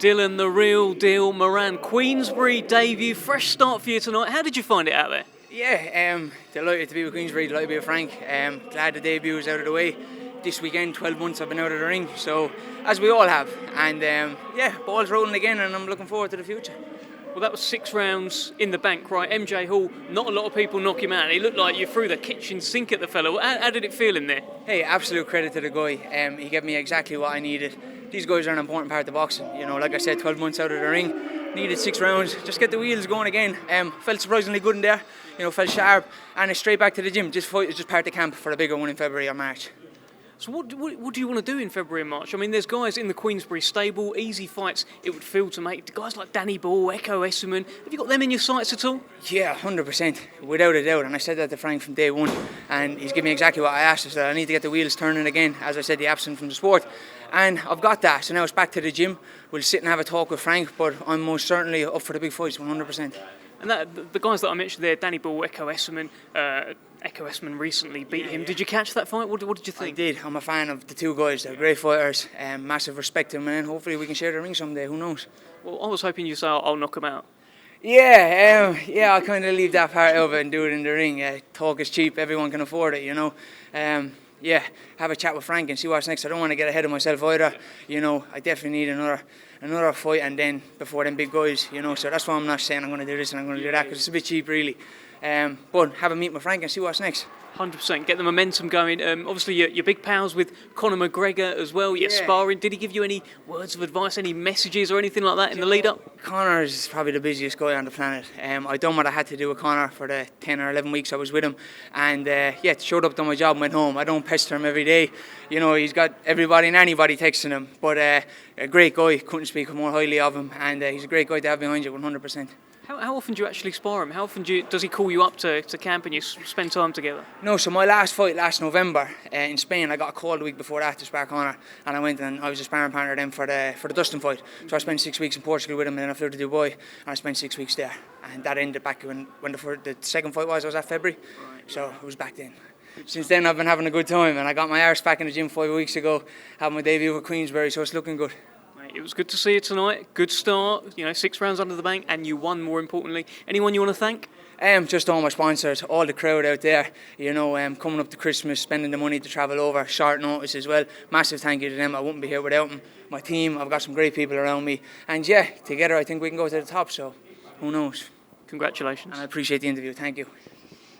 Dylan, the real deal, Moran, Queensberry debut, fresh start for you tonight. How did you find it out there? Yeah, delighted to be with Queensberry, delighted to be with Frank. Glad the debut is out of the way. This weekend, 12 months I've been out of the ring, so as we all have. And yeah, ball's rolling again, and I'm looking forward to the future. Well, that was 6 rounds in the bank, right? MJ Hall, not a lot of people knock him out. He looked like you threw the kitchen sink at the fellow. How did it feel in there? Hey, absolute credit to the guy. He gave me exactly what I needed. These guys are an important part of boxing. You know, like I said, 12 months out of the ring, needed 6 rounds, just get the wheels going again. Felt surprisingly good in there, you know, felt sharp, and it's straight back to the gym. This fight is just part of the camp for a bigger one in February or March. So what do you want to do in February and March? I mean, there's guys in the Queensberry stable, easy fights it would feel to make. Guys like Danny Ball, Echo Esserman, have you got them in your sights at all? Yeah, 100%, without a doubt. And I said that to Frank from day one, and he's given me exactly what I asked. I said I need to get the wheels turning again, as I said, the absent from the sport. And I've got that, so now it's back to the gym. We'll sit and have a talk with Frank, but I'm most certainly up for the big fights, 100%. And the guys that I mentioned there, Danny Ball, Echo Esserman recently beat him. Did you catch that fight? What did you think? I did. I'm a fan of the two guys. They're great fighters. Massive respect to them, and hopefully we can share the ring someday. Who knows? Well, I was hoping you'd say I'll knock him out. Yeah, I'll kind of leave that part of it and do it in the ring. Talk is cheap. Everyone can afford it, you know. Yeah, have a chat with Frank and see what's next. I don't want to get ahead of myself either. You know, I definitely need another fight, and then before them big guys, you know. So that's why I'm not saying I'm going to do this and I'm going to do that, because it's a bit cheap, really. But have a meet with Frank and see what's next. 100%, get the momentum going. Obviously, you're big pals with Conor Mcgregor as well. You're sparring. Did he give you any words of advice, any messages or anything like that in the lead up? Conor is probably the busiest guy on the planet. I done what I had to do with Conor for the 10 or 11 weeks I was with him, and yeah, showed up, done my job and went home. I don't pester him every day. You know, he's got everybody and anybody texting him, but a great guy. Couldn't speak more highly of him, and he's a great guy to have behind you, 100%. How often do you actually spar him? How often does he call you up to camp and you spend time together? No, so my last fight last November in Spain, I got a call the week before that to spar Conor, and I went and I was a sparring partner then for the Dustin fight. So I spent 6 weeks in Portugal with him, and then I flew to Dubai, and I spent 6 weeks there. And that ended back when the second fight was. I was at February, so it was back then. Since then I've been having a good time, and I got my arse back in the gym 5 weeks ago, having my debut with Queensberry, so it's looking good. It was good to see you tonight. Good start, you know, 6 rounds under the bank, and you won, more importantly. Anyone you want to thank? Just all my sponsors, all the crowd out there, you know, coming up to Christmas, spending the money to travel over, short notice as well. Massive thank you to them. I wouldn't be here without them. My team, I've got some great people around me, and yeah, together I think we can go to the top, so who knows. Congratulations. And I appreciate the interview. Thank you.